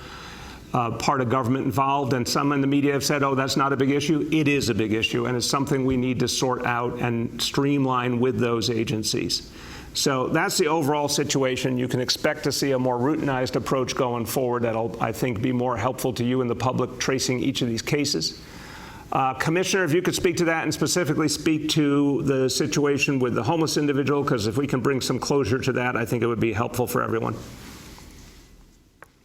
part of government involved, and some in the media have said, oh, that's not a big issue. It is a big issue, and it's something we need to sort out and streamline with those agencies. So that's the overall situation. You can expect to see a more routinized approach going forward that'll, I think, be more helpful to you and the public tracing each of these cases. Commissioner, if you could speak to that and specifically speak to the situation with the homeless individual, because if we can bring some closure to that, I think it would be helpful for everyone.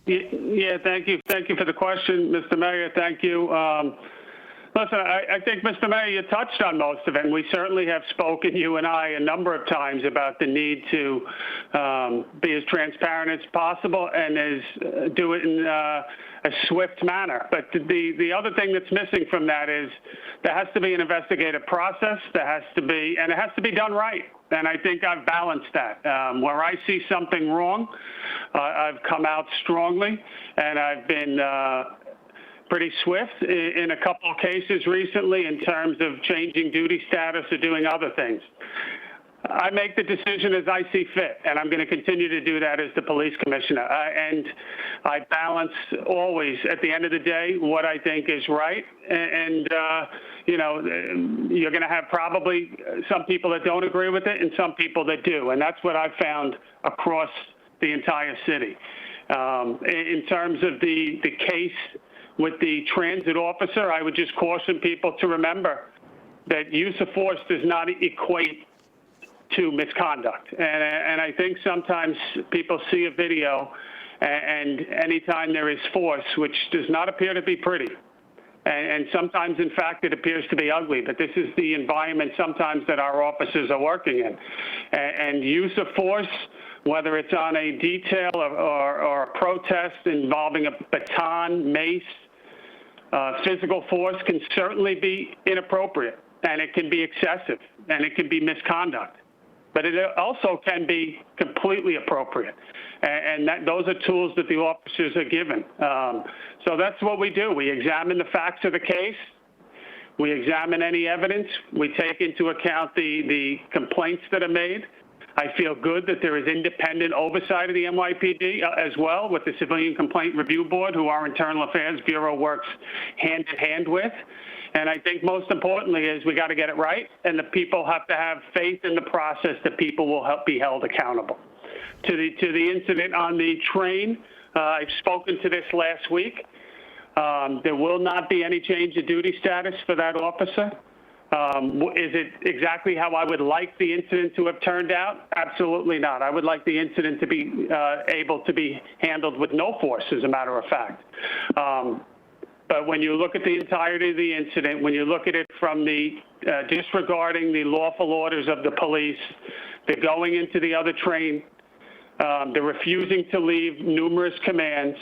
Yeah, thank you. Thank you for the question, Mr. Mayor. Thank you. Listen, I think, Mr. Mayor, you touched on most of it, and we certainly have spoken, you and I, a number of times about the need to be as transparent as possible and do it in a swift manner. But the other thing that's missing from that is there has to be an investigative process. There has to be, and it has to be done right. And I think I've balanced that. Where I see something wrong, I've come out strongly, and I've been pretty swift in a couple of cases recently in terms of changing duty status or doing other things. I make the decision as I see fit, and I'm going to continue to do that as the police commissioner. And I balance always, at the end of the day, what I think is right. And you know, you're going to have probably some people that don't agree with it and some people that do. And that's what I've found across the entire city. In terms of the case with the transit officer, I would just caution people to remember that use of force does not equate to misconduct. And I think sometimes people see a video, and anytime there is force, which does not appear to be pretty, and sometimes, in fact, it appears to be ugly, but this is the environment sometimes that our officers are working in. And use of force, whether it's on a detail or a protest involving a baton, mace, physical force, can certainly be inappropriate. and it can be excessive, and it can be misconduct. But it also can be completely appropriate. And those are tools that the officers are given. So that's what we do. We examine the facts of the case. We examine any evidence. We take into account the complaints that are made. I feel good that there is independent oversight of the NYPD as well with the Civilian Complaint Review Board, who our Internal Affairs Bureau works hand in hand with. And I think most importantly is we got to get it right, and the people have to have faith in the process that people will be held accountable. To the incident on the train, I've spoken to this last week. There will not be any change of duty status for that officer. Is it exactly how I would like the incident to have turned out? Absolutely not. I would like the incident to be able to be handled with no force, as a matter of fact. But when you look at the entirety of the incident, when you look at it from the disregarding the lawful orders of the police, the going into the other train, the refusing to leave numerous commands,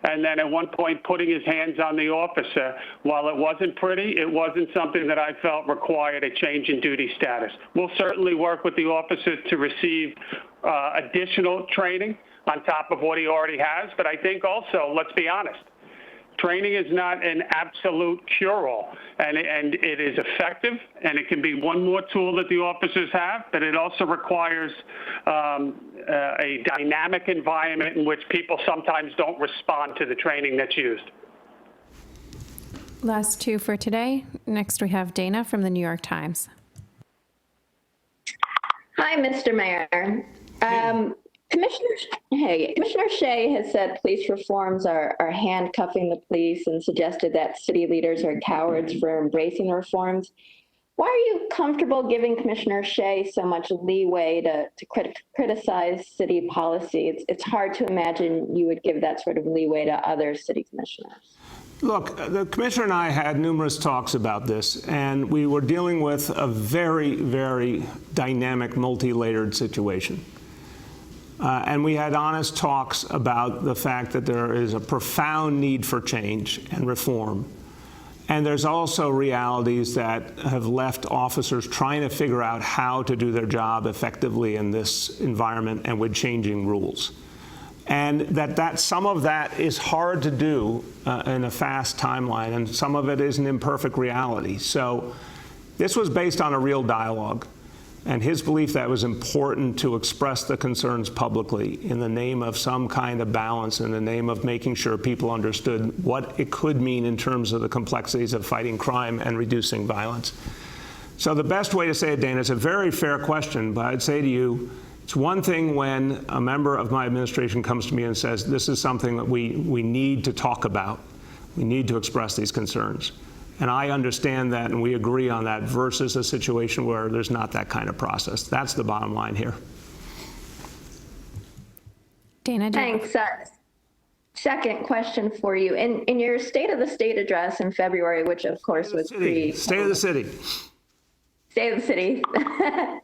and then at one point putting his hands on the officer, while it wasn't pretty, it wasn't something that I felt required a change in duty status. We'll certainly work with the officer to receive additional training on top of what he already has, but I think also, let's be honest, training is not an absolute cure-all, and it is effective, and it can be one more tool that the officers have, but it also requires a dynamic environment in which people sometimes don't respond to the training that's used. Last two for today. Next, we have Dana from the New York Times. Hi, Mr. Mayor. Commissioner Shea has said police reforms are handcuffing the police and suggested that city leaders are cowards for embracing the reforms. Why are you comfortable giving Commissioner Shea so much leeway to criticize city policy? It's hard to imagine you would give that sort of leeway to other city commissioners. Look, the commissioner and I had numerous talks about this, and we were dealing with a very, very dynamic, multi-layered situation. And we had honest talks about the fact that there is a profound need for change and reform. And there's also realities that have left officers trying to figure out how to do their job effectively in this environment and with changing rules. And that some of that is hard to do in a fast timeline, and some of it is an imperfect reality. So this was based on a real dialogue, and his belief that it was important to express the concerns publicly in the name of some kind of balance, in the name of making sure people understood what it could mean in terms of the complexities of fighting crime and reducing violence. So the best way to say it, Dana, it's a very fair question, but I'd say to you, it's one thing when a member of my administration comes to me and says, this is something that we need to talk about. We need to express these concerns. And I understand that, and we agree on that, versus a situation where there's not that kind of process. That's the bottom line here. Dana, thanks. Second question for you. In your State of the State address in February, which of course was State of the City. State of the City.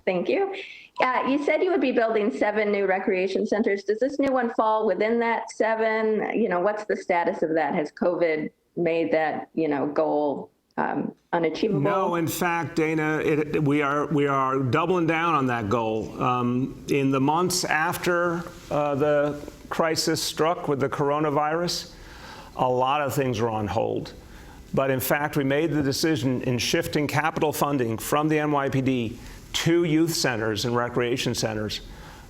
Thank you. You said you would be building 7 new recreation centers. Does this new one fall within that 7? You know, what's the status of that? Has COVID made that, goal unachievable? No, in fact, Dana, we are doubling down on that goal. In the months after the crisis struck with the coronavirus, a lot of things were on hold. But in fact, we made the decision in shifting capital funding from the NYPD to youth centers and recreation centers.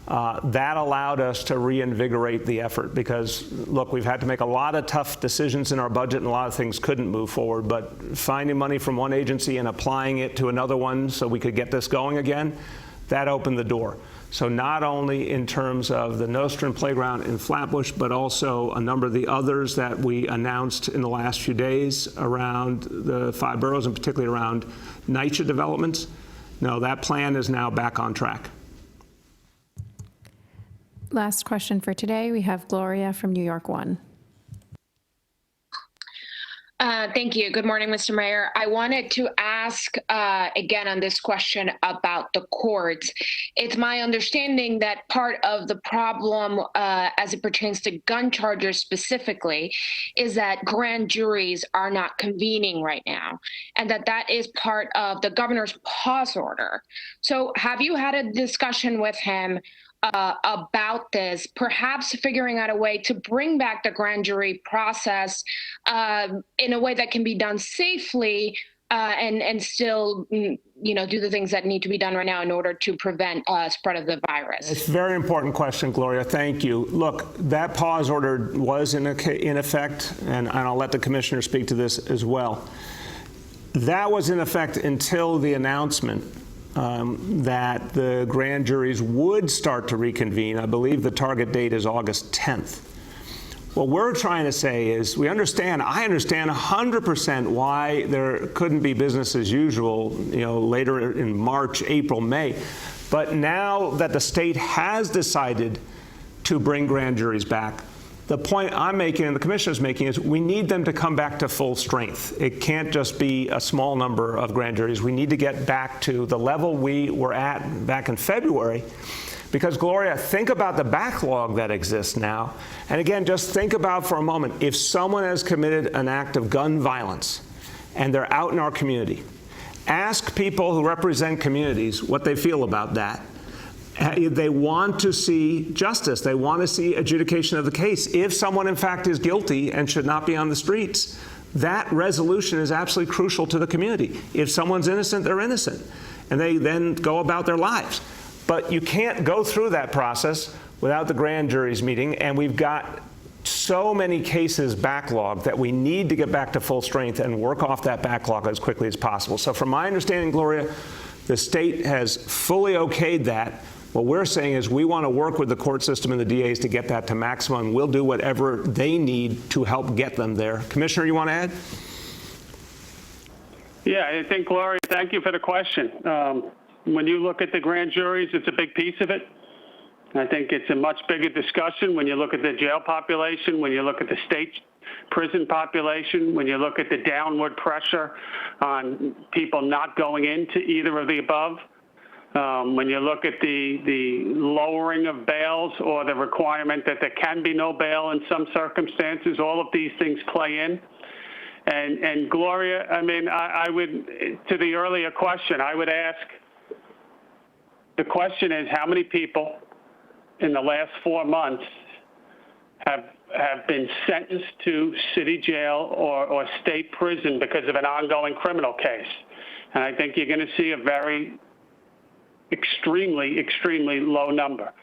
That allowed us to reinvigorate the effort because, look, we've had to make a lot of tough decisions in our budget and a lot of things couldn't move forward, but finding money from one agency and applying it to another one so we could get this going again, that opened the door. So not only in terms of the Nostrum Playground in Flatbush, but also a number of the others that we announced in the last few days around the 5 boroughs, and particularly around NYCHA developments. No, that plan is now back on track. Last question for today. We have Gloria from New York One. Thank you. Good morning, Mr. Mayor. I wanted to ask again on this question about the courts. It's my understanding that part of the problem as it pertains to gun charges specifically is that grand juries are not convening right now, and that is part of the governor's pause order. So have you had a discussion with him about this, perhaps figuring out a way to bring back the grand jury process in a way that can be done safely and still, do the things that need to be done right now in order to prevent spread of the virus? It's a very important question, Gloria. Thank you. Look, that pause order was in effect, and I'll let the commissioner speak to this as well. That was in effect until the announcement that the grand juries would start to reconvene. I believe the target date is August 10th. What we're trying to say is I understand 100% why there couldn't be business as usual, later in March, April, May. But now that the state has decided to bring grand juries back, the point I'm making and the commissioner's making is we need them to come back to full strength. It can't just be a small number of grand juries. We need to get back to the level we were at back in February. Because, Gloria, think about the backlog that exists now. And again, just think about for a moment, if someone has committed an act of gun violence and they're out in our community, ask people who represent communities what they feel about that. They want to see justice. They want to see adjudication of the case. If someone, in fact, is guilty and should not be on the streets, that resolution is absolutely crucial to the community. If someone's innocent, they're innocent, and they then go about their lives. But you can't go through that process without the grand juries meeting, and we've got so many cases backlogged that we need to get back to full strength and work off that backlog as quickly as possible. So from my understanding, Gloria, the state has fully okayed that. What we're saying is we want to work with the court system and the DAs to get that to maximum. We'll do whatever they need to help get them there. Commissioner, you want to add? Yeah, I think, Gloria, thank you for the question. When you look at the grand juries, it's a big piece of it. I think it's a much bigger discussion when you look at the jail population, when you look at the state prison population, when you look at the downward pressure on people not going into either of the above. When you look at the lowering of bails or the requirement that there can be no bail in some circumstances, all of these things play in. And Gloria, I would, to the earlier question, I would ask, the question is how many people in the last 4 months have been sentenced to city jail or state prison because of an ongoing criminal case? And I think you're going to see a very extremely low number.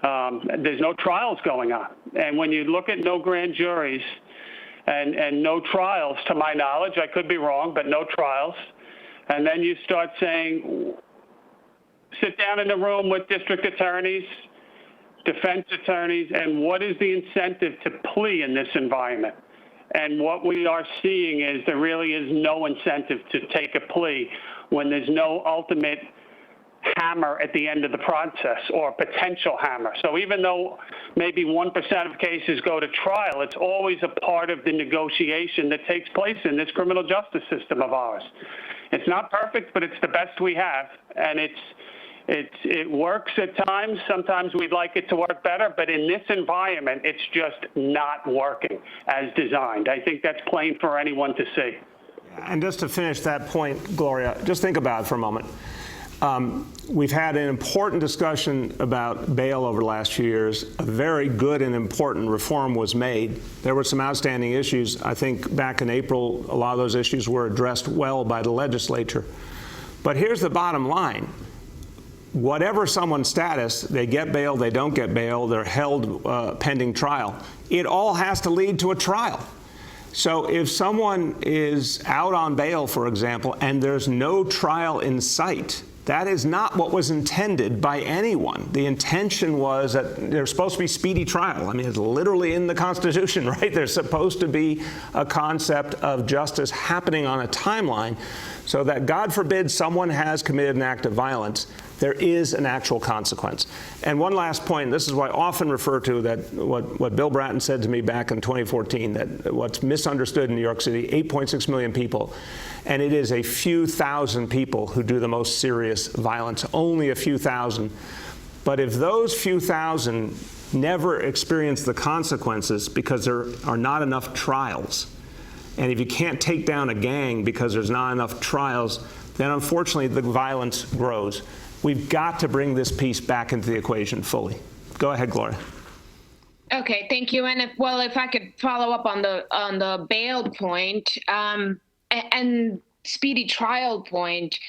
There's no trials going on. And when you look at no grand juries and no trials, to my knowledge, I could be wrong, but no trials, and then you start saying, sit down in a room with district attorneys, defense attorneys, and what is the incentive to plea in this environment? And what we are seeing is there really is no incentive to take a plea when there's no ultimate hammer at the end of the process, or potential hammer. So even though maybe 1% of cases go to trial, it's always a part of the negotiation that takes place in this criminal justice system of ours. It's not perfect, but it's the best we have, and it works at times. Sometimes we'd like it to work better, but in this environment, it's just not working as designed. I think that's plain for anyone to see. And just to finish that point, Gloria, just think about it for a moment. We've had an important discussion about bail over the last few years. A very good and important reform was made. There were some outstanding issues. I think back in April, a lot of those issues were addressed well by the legislature. But here's the bottom line. Whatever someone's status, they get bail, they don't get bail, they're held pending trial, it all has to lead to a trial. So if someone is out on bail, for example, and there's no trial in sight, that is not what was intended by anyone. The intention was that there's supposed to be speedy trial. I mean, it's literally in the Constitution, right? There's supposed to be a concept of justice happening on a timeline so that, God forbid, someone has committed an act of violence, There is an actual consequence. And one last point, this is why I often refer to that what Bill Bratton said to me back in 2014, that what's misunderstood in New York City, 8.6 million people, and it is a few thousand people who do the most serious violence, only a few thousand. But if those few thousand never experience the consequences because there are not enough trials, and if you can't take down a gang because there's not enough trials, then unfortunately the violence grows. We've got to bring this piece back into the equation fully. Go ahead, Gloria. Okay, thank you. And if I could follow up on the bail point and speedy trial point,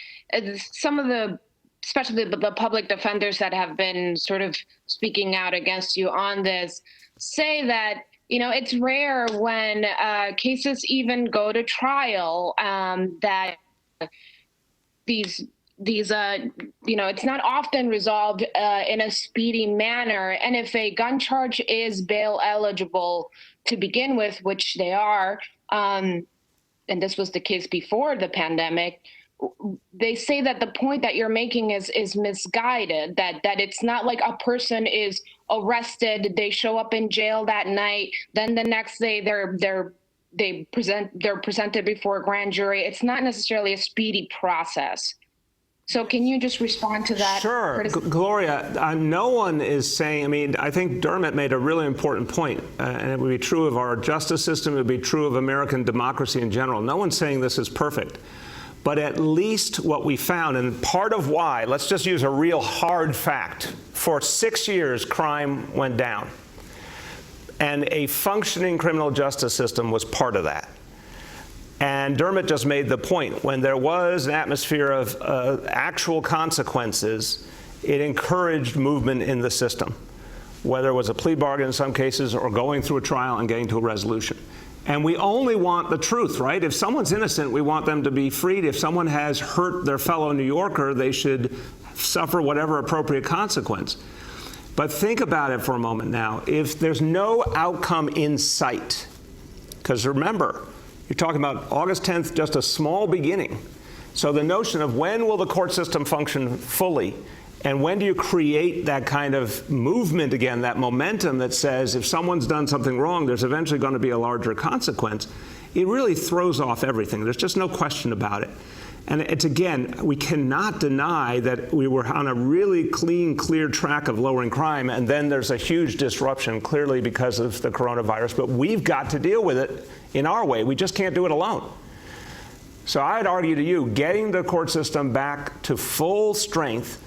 some of especially the public defenders that have been sort of speaking out against you on this say that, it's rare when cases even go to trial, that these it's not often resolved in a speedy manner. And if a gun charge is bail eligible to begin with, which they are, and this was the case before the pandemic, they say that the point that you're making is misguided, that it's not like a person is arrested, they show up in jail that night, then the next day they're presented before a grand jury. It's not necessarily a speedy process. So can you just respond to that? Sure. Gloria, no one is saying, I think Dermot made a really important point, and it would be true of our justice system, it would be true of American democracy in general. No one's saying this is perfect. But at least what we found, and part of why, let's just use a real hard fact, for 6 years crime went down. And a functioning criminal justice system was part of that. And Dermot just made the point, when there was an atmosphere of actual consequences, it encouraged movement in the system, whether it was a plea bargain in some cases or going through a trial and getting to a resolution. And we only want the truth, right? If someone's innocent, we want them to be freed. If someone has hurt their fellow New Yorker, they should suffer whatever appropriate consequence. But think about it for a moment now. If there's no outcome in sight, because remember, you're talking about August 10th, just a small beginning. So the notion of when will the court system function fully, and when do you create that kind of movement again, that momentum that says if someone's done something wrong, there's eventually going to be a larger consequence, it really throws off everything. There's just no question about it. And it's, again, we cannot deny that we were on a really clean, clear track of lowering crime, and then there's a huge disruption, clearly because of the coronavirus. But we've got to deal with it in our way. We just can't do it alone. So I'd argue to you, getting the court system back to full strength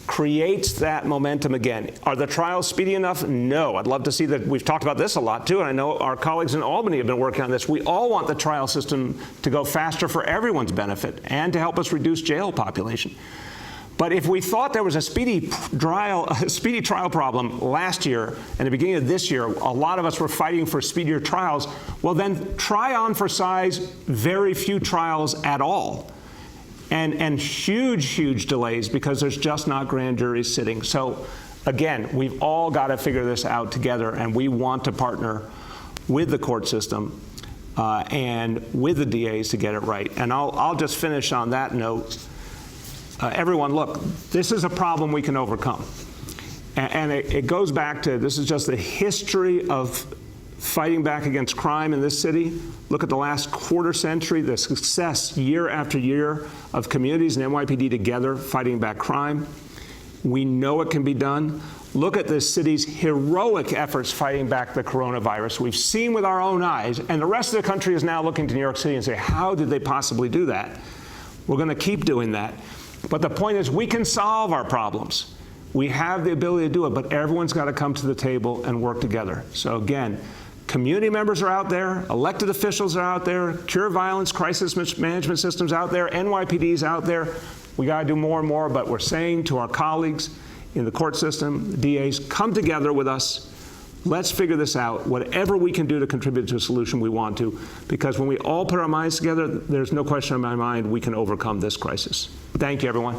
creates that momentum again. Are the trials speedy enough? No. I'd love to see that. We've talked about this a lot, too, and I know our colleagues in Albany have been working on this. We all want the trial system to go faster for everyone's benefit and to help us reduce jail population. But if we thought there was a speedy trial problem last year and the beginning of this year, a lot of us were fighting for speedier trials, well, then try on for size very few trials at all. And huge delays because there's just not grand juries sitting. So again, we've all got to figure this out together, and we want to partner with the court system and with the DAs to get it right. And I'll just finish on that note. Everyone, look, this is a problem we can overcome. And it goes back to, this is just the history of fighting back against crime in this city. Look at the last quarter century, the success year after year of communities and NYPD together fighting back crime. We know it can be done. Look at this city's heroic efforts fighting back the coronavirus. We've seen with our own eyes, and the rest of the country is now looking to New York City and say, how did they possibly do that? We're going to keep doing that. But the point is, we can solve our problems. We have the ability to do it, but everyone's got to come to the table and work together. So again, community members are out there, elected officials are out there, cure violence, crisis management systems out there, NYPD's out there. We got to do more and more, but we're saying to our colleagues in the court system, the DAs, come together with us. Let's figure this out. Whatever we can do to contribute to a solution, we want to, because when we all put our minds together, there's no question in my mind we can overcome this crisis. Thank you, everyone.